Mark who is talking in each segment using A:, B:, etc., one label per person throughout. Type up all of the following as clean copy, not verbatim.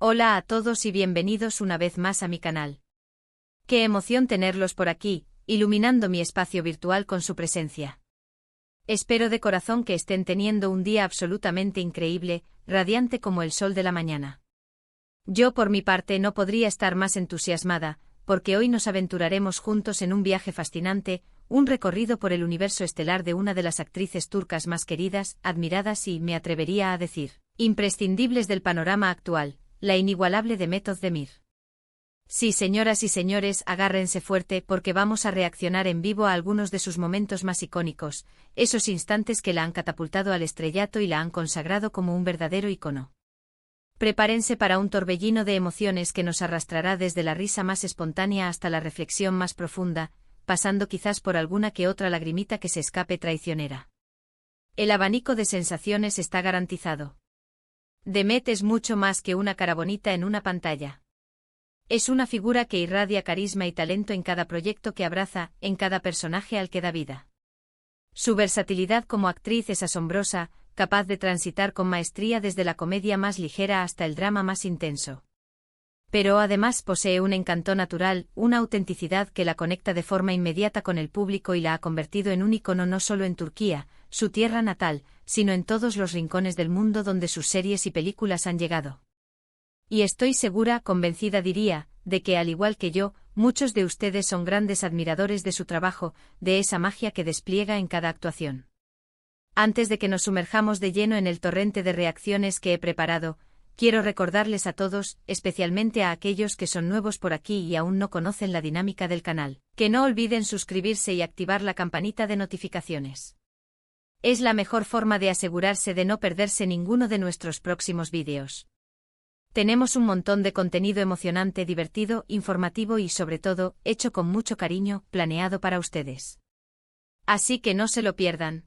A: Hola a todos y bienvenidos una vez más a mi canal. Qué emoción tenerlos por aquí, iluminando mi espacio virtual con su presencia. Espero de corazón que estén teniendo un día absolutamente increíble, radiante como el sol de la mañana. Yo por mi parte no podría estar más entusiasmada, porque hoy nos aventuraremos juntos en un viaje fascinante, un recorrido por el universo estelar de una de las actrices turcas más queridas, admiradas y, me atrevería a decir, imprescindibles del panorama actual, la inigualable Demet Özdemir. Sí, señoras y señores, agárrense fuerte porque vamos a reaccionar en vivo a algunos de sus momentos más icónicos, esos instantes que la han catapultado al estrellato y la han consagrado como un verdadero ícono. Prepárense para un torbellino de emociones que nos arrastrará desde la risa más espontánea hasta la reflexión más profunda, pasando quizás por alguna que otra lagrimita que se escape traicionera. El abanico de sensaciones está garantizado. Demet es mucho más que una cara bonita en una pantalla. Es una figura que irradia carisma y talento en cada proyecto que abraza, en cada personaje al que da vida. Su versatilidad como actriz es asombrosa, capaz de transitar con maestría desde la comedia más ligera hasta el drama más intenso. Pero además posee un encanto natural, una autenticidad que la conecta de forma inmediata con el público y la ha convertido en un ícono no solo en Turquía, su tierra natal, sino en todos los rincones del mundo donde sus series y películas han llegado. Y estoy segura, convencida diría, de que al igual que yo, muchos de ustedes son grandes admiradores de su trabajo, de esa magia que despliega en cada actuación. Antes de que nos sumerjamos de lleno en el torrente de reacciones que he preparado, quiero recordarles a todos, especialmente a aquellos que son nuevos por aquí y aún no conocen la dinámica del canal, que no olviden suscribirse y activar la campanita de notificaciones. Es la mejor forma de asegurarse de no perderse ninguno de nuestros próximos vídeos. Tenemos un montón de contenido emocionante, divertido, informativo y sobre todo, hecho con mucho cariño, planeado para ustedes. Así que no se lo pierdan.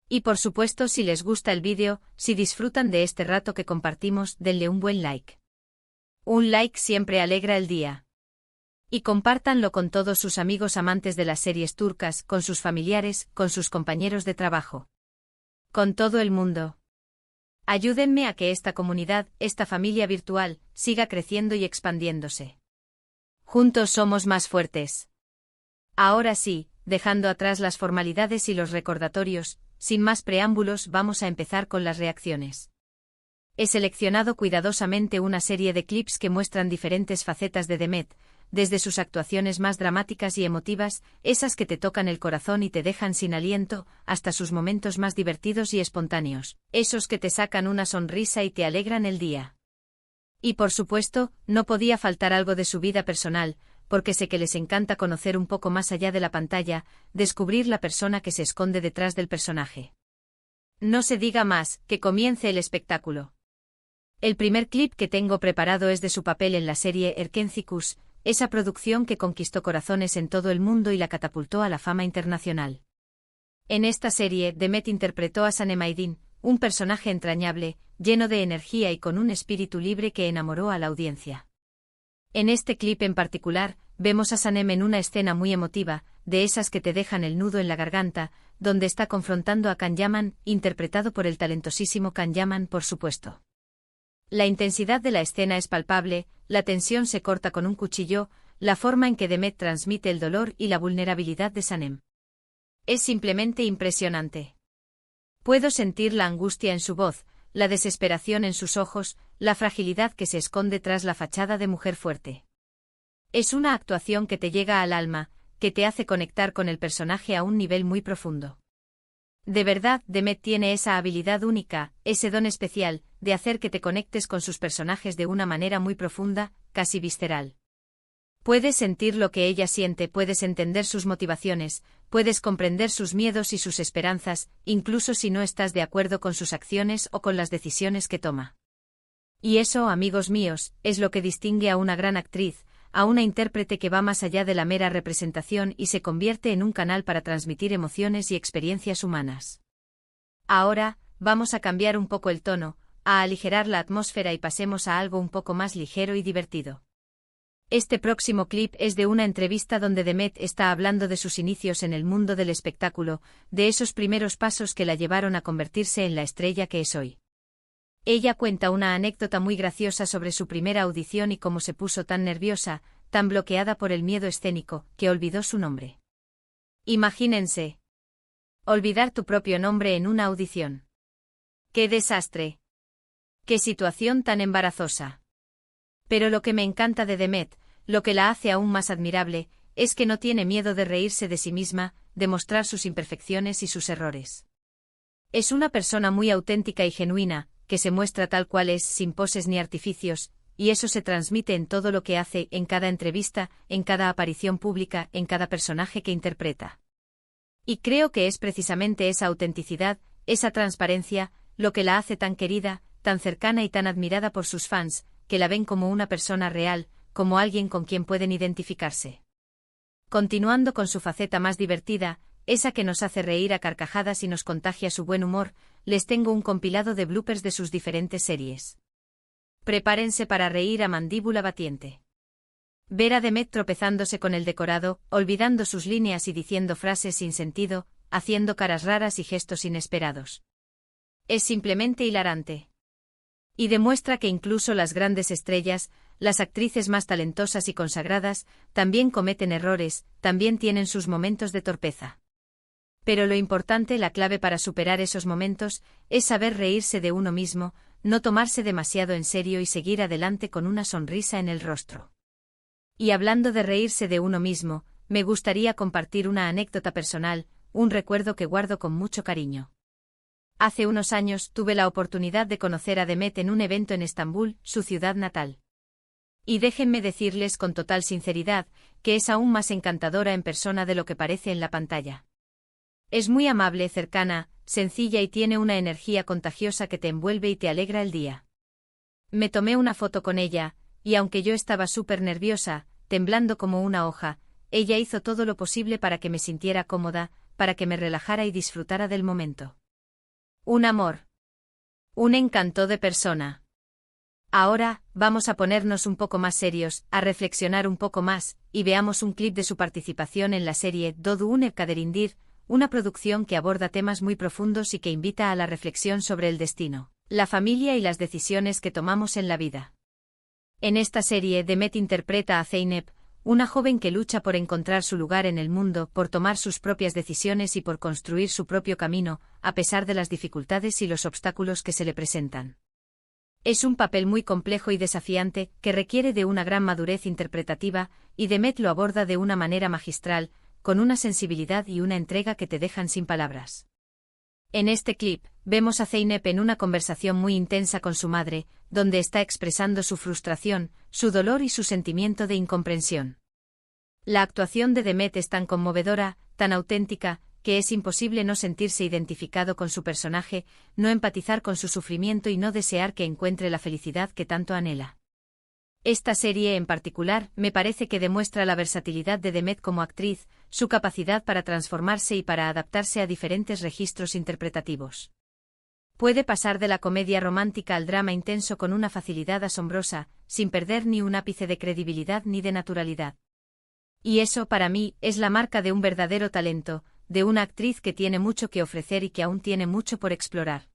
A: Y por supuesto, si les gusta el vídeo, si disfrutan de este rato que compartimos, denle un buen like. Un like siempre alegra el día. Y compártanlo con todos sus amigos amantes de las series turcas, con sus familiares, con sus compañeros de trabajo. Con todo el mundo. Ayúdenme a que esta comunidad, esta familia virtual, siga creciendo y expandiéndose. Juntos somos más fuertes. Ahora sí, dejando atrás las formalidades y los recordatorios, sin más preámbulos vamos a empezar con las reacciones. He seleccionado cuidadosamente una serie de clips que muestran diferentes facetas de Demet, desde sus actuaciones más dramáticas y emotivas, esas que te tocan el corazón y te dejan sin aliento, hasta sus momentos más divertidos y espontáneos, esos que te sacan una sonrisa y te alegran el día. Y por supuesto, no podía faltar algo de su vida personal, porque sé que les encanta conocer un poco más allá de la pantalla, descubrir la persona que se esconde detrás del personaje. No se diga más, que comience el espectáculo. El primer clip que tengo preparado es de su papel en la serie Erkencikus, esa producción que conquistó corazones en todo el mundo y la catapultó a la fama internacional. En esta serie, Demet interpretó a Sanem Aydin, un personaje entrañable, lleno de energía y con un espíritu libre que enamoró a la audiencia. En este clip en particular, vemos a Sanem en una escena muy emotiva, de esas que te dejan el nudo en la garganta, donde está confrontando a Can Yaman, interpretado por el talentosísimo Can Yaman, por supuesto. La intensidad de la escena es palpable, la tensión se corta con un cuchillo, la forma en que Demet transmite el dolor y la vulnerabilidad de Sanem. Es simplemente impresionante. Puedo sentir la angustia en su voz, la desesperación en sus ojos, la fragilidad que se esconde tras la fachada de mujer fuerte. Es una actuación que te llega al alma, que te hace conectar con el personaje a un nivel muy profundo. De verdad, Demet tiene esa habilidad única, ese don especial, de hacer que te conectes con sus personajes de una manera muy profunda, casi visceral. Puedes sentir lo que ella siente, puedes entender sus motivaciones, puedes comprender sus miedos y sus esperanzas, incluso si no estás de acuerdo con sus acciones o con las decisiones que toma. Y eso, amigos míos, es lo que distingue a una gran actriz, a una intérprete que va más allá de la mera representación y se convierte en un canal para transmitir emociones y experiencias humanas. Ahora, vamos a cambiar un poco el tono, a aligerar la atmósfera y pasemos a algo un poco más ligero y divertido. Este próximo clip es de una entrevista donde Demet está hablando de sus inicios en el mundo del espectáculo, de esos primeros pasos que la llevaron a convertirse en la estrella que es hoy. Ella cuenta una anécdota muy graciosa sobre su primera audición y cómo se puso tan nerviosa, tan bloqueada por el miedo escénico, que olvidó su nombre. Imagínense. Olvidar tu propio nombre en una audición. ¡Qué desastre! ¡Qué situación tan embarazosa! Pero lo que me encanta de Demet, lo que la hace aún más admirable, es que no tiene miedo de reírse de sí misma, de mostrar sus imperfecciones y sus errores. Es una persona muy auténtica y genuina, que se muestra tal cual es, sin poses ni artificios, y eso se transmite en todo lo que hace, en cada entrevista, en cada aparición pública, en cada personaje que interpreta. Y creo que es precisamente esa autenticidad, esa transparencia, lo que la hace tan querida, tan cercana y tan admirada por sus fans, que la ven como una persona real, como alguien con quien pueden identificarse. Continuando con su faceta más divertida, esa que nos hace reír a carcajadas y nos contagia su buen humor, les tengo un compilado de bloopers de sus diferentes series. Prepárense para reír a mandíbula batiente. Ver a Demet tropezándose con el decorado, olvidando sus líneas y diciendo frases sin sentido, haciendo caras raras y gestos inesperados. Es simplemente hilarante. Y demuestra que incluso las grandes estrellas, las actrices más talentosas y consagradas, también cometen errores, también tienen sus momentos de torpeza. Pero lo importante, la clave para superar esos momentos, es saber reírse de uno mismo, no tomarse demasiado en serio y seguir adelante con una sonrisa en el rostro. Y hablando de reírse de uno mismo, me gustaría compartir una anécdota personal, un recuerdo que guardo con mucho cariño. Hace unos años tuve la oportunidad de conocer a Demet en un evento en Estambul, su ciudad natal. Y déjenme decirles con total sinceridad, que es aún más encantadora en persona de lo que parece en la pantalla. Es muy amable, cercana, sencilla y tiene una energía contagiosa que te envuelve y te alegra el día. Me tomé una foto con ella, y aunque yo estaba súper nerviosa, temblando como una hoja, ella hizo todo lo posible para que me sintiera cómoda, para que me relajara y disfrutara del momento. Un amor. Un encanto de persona. Ahora, vamos a ponernos un poco más serios, a reflexionar un poco más, y veamos un clip de su participación en la serie Doğduğun Kaderindir, una producción que aborda temas muy profundos y que invita a la reflexión sobre el destino, la familia y las decisiones que tomamos en la vida. En esta serie, Demet interpreta a Zeynep, una joven que lucha por encontrar su lugar en el mundo, por tomar sus propias decisiones y por construir su propio camino, a pesar de las dificultades y los obstáculos que se le presentan. Es un papel muy complejo y desafiante, que requiere de una gran madurez interpretativa, y Demet lo aborda de una manera magistral, con una sensibilidad y una entrega que te dejan sin palabras. En este clip, vemos a Zeynep en una conversación muy intensa con su madre, donde está expresando su frustración, su dolor y su sentimiento de incomprensión. La actuación de Demet es tan conmovedora, tan auténtica, que es imposible no sentirse identificado con su personaje, no empatizar con su sufrimiento y no desear que encuentre la felicidad que tanto anhela. Esta serie en particular me parece que demuestra la versatilidad de Demet como actriz, su capacidad para transformarse y para adaptarse a diferentes registros interpretativos. Puede pasar de la comedia romántica al drama intenso con una facilidad asombrosa, sin perder ni un ápice de credibilidad ni de naturalidad. Y eso, para mí, es la marca de un verdadero talento, de una actriz que tiene mucho que ofrecer y que aún tiene mucho por explorar.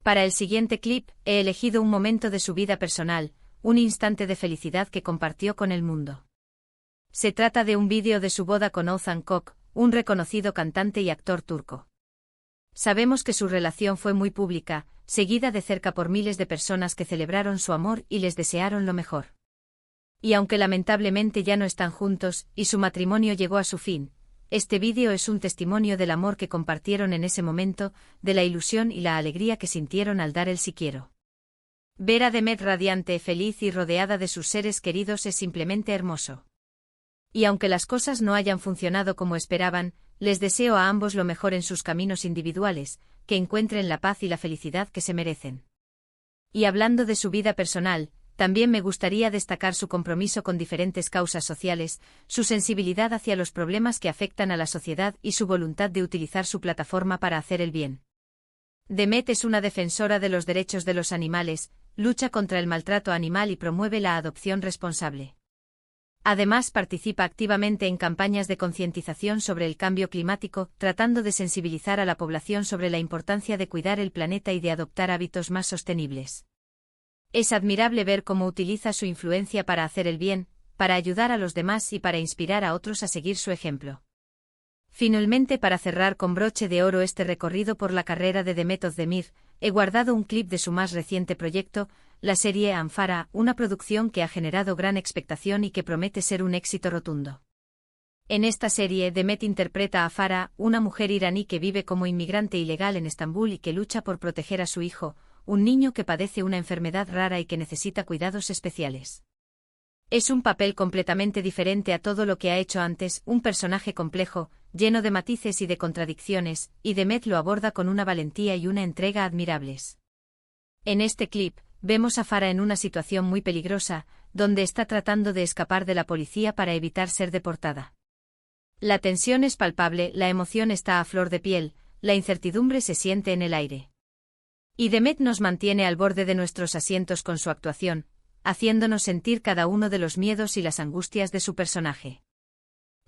A: Para el siguiente clip, he elegido un momento de su vida personal, un instante de felicidad que compartió con el mundo. Se trata de un vídeo de su boda con Oğuzhan Koç, un reconocido cantante y actor turco. Sabemos que su relación fue muy pública, seguida de cerca por miles de personas que celebraron su amor y les desearon lo mejor. Y aunque lamentablemente ya no están juntos, y su matrimonio llegó a su fin, este vídeo es un testimonio del amor que compartieron en ese momento, de la ilusión y la alegría que sintieron al dar el sí quiero. Ver a Demet radiante, feliz y rodeada de sus seres queridos es simplemente hermoso. Y aunque las cosas no hayan funcionado como esperaban, les deseo a ambos lo mejor en sus caminos individuales, que encuentren la paz y la felicidad que se merecen. Y hablando de su vida personal, también me gustaría destacar su compromiso con diferentes causas sociales, su sensibilidad hacia los problemas que afectan a la sociedad y su voluntad de utilizar su plataforma para hacer el bien. Demet es una defensora de los derechos de los animales, lucha contra el maltrato animal y promueve la adopción responsable. Además, participa activamente en campañas de concientización sobre el cambio climático, tratando de sensibilizar a la población sobre la importancia de cuidar el planeta y de adoptar hábitos más sostenibles. Es admirable ver cómo utiliza su influencia para hacer el bien, para ayudar a los demás y para inspirar a otros a seguir su ejemplo. Finalmente, para cerrar con broche de oro este recorrido por la carrera de Demet Özdemir, he guardado un clip de su más reciente proyecto, la serie Anfara, una producción que ha generado gran expectación y que promete ser un éxito rotundo. En esta serie, Demet interpreta a Farah, una mujer iraní que vive como inmigrante ilegal en Estambul y que lucha por proteger a su hijo, un niño que padece una enfermedad rara y que necesita cuidados especiales. Es un papel completamente diferente a todo lo que ha hecho antes, un personaje complejo, lleno de matices y de contradicciones, y Demet lo aborda con una valentía y una entrega admirables. En este clip, vemos a Farah en una situación muy peligrosa, donde está tratando de escapar de la policía para evitar ser deportada. La tensión es palpable, la emoción está a flor de piel, la incertidumbre se siente en el aire. Y Demet nos mantiene al borde de nuestros asientos con su actuación, haciéndonos sentir cada uno de los miedos y las angustias de su personaje.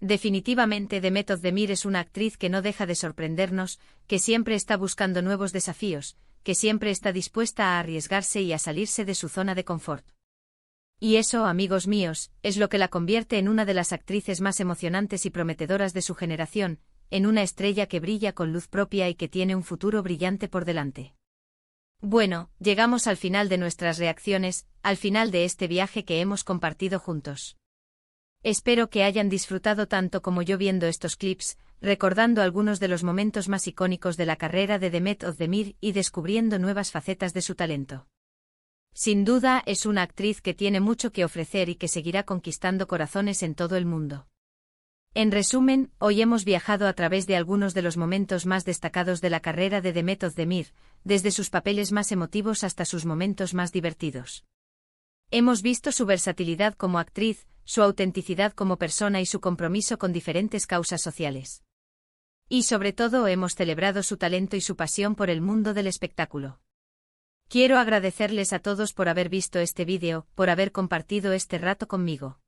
A: Definitivamente Demet Özdemir es una actriz que no deja de sorprendernos, que siempre está buscando nuevos desafíos, que siempre está dispuesta a arriesgarse y a salirse de su zona de confort. Y eso, amigos míos, es lo que la convierte en una de las actrices más emocionantes y prometedoras de su generación, en una estrella que brilla con luz propia y que tiene un futuro brillante por delante. Bueno, llegamos al final de nuestras reacciones, al final de este viaje que hemos compartido juntos. Espero que hayan disfrutado tanto como yo viendo estos clips, recordando algunos de los momentos más icónicos de la carrera de Demet Özdemir y descubriendo nuevas facetas de su talento. Sin duda, es una actriz que tiene mucho que ofrecer y que seguirá conquistando corazones en todo el mundo. En resumen, hoy hemos viajado a través de algunos de los momentos más destacados de la carrera de Demet Özdemir, desde sus papeles más emotivos hasta sus momentos más divertidos. Hemos visto su versatilidad como actriz, su autenticidad como persona y su compromiso con diferentes causas sociales. Y sobre todo hemos celebrado su talento y su pasión por el mundo del espectáculo. Quiero agradecerles a todos por haber visto este vídeo, por haber compartido este rato conmigo.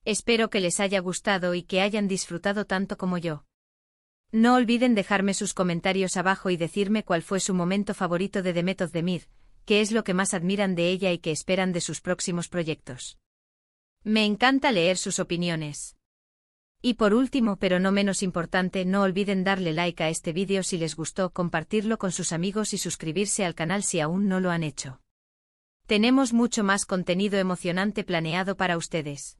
A: Espero que les haya gustado y que hayan disfrutado tanto como yo. No olviden dejarme sus comentarios abajo y decirme cuál fue su momento favorito de Demet Özdemir, qué es lo que más admiran de ella y qué esperan de sus próximos proyectos. Me encanta leer sus opiniones. Y por último, pero no menos importante, no olviden darle like a este vídeo si les gustó, compartirlo con sus amigos y suscribirse al canal si aún no lo han hecho. Tenemos mucho más contenido emocionante planeado para ustedes.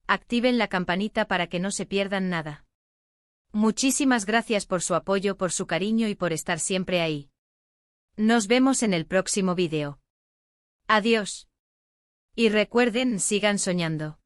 A: Activen la campanita para que no se pierdan nada. Muchísimas gracias por su apoyo, por su cariño y por estar siempre ahí. Nos vemos en el próximo vídeo. Adiós. Y recuerden, sigan soñando.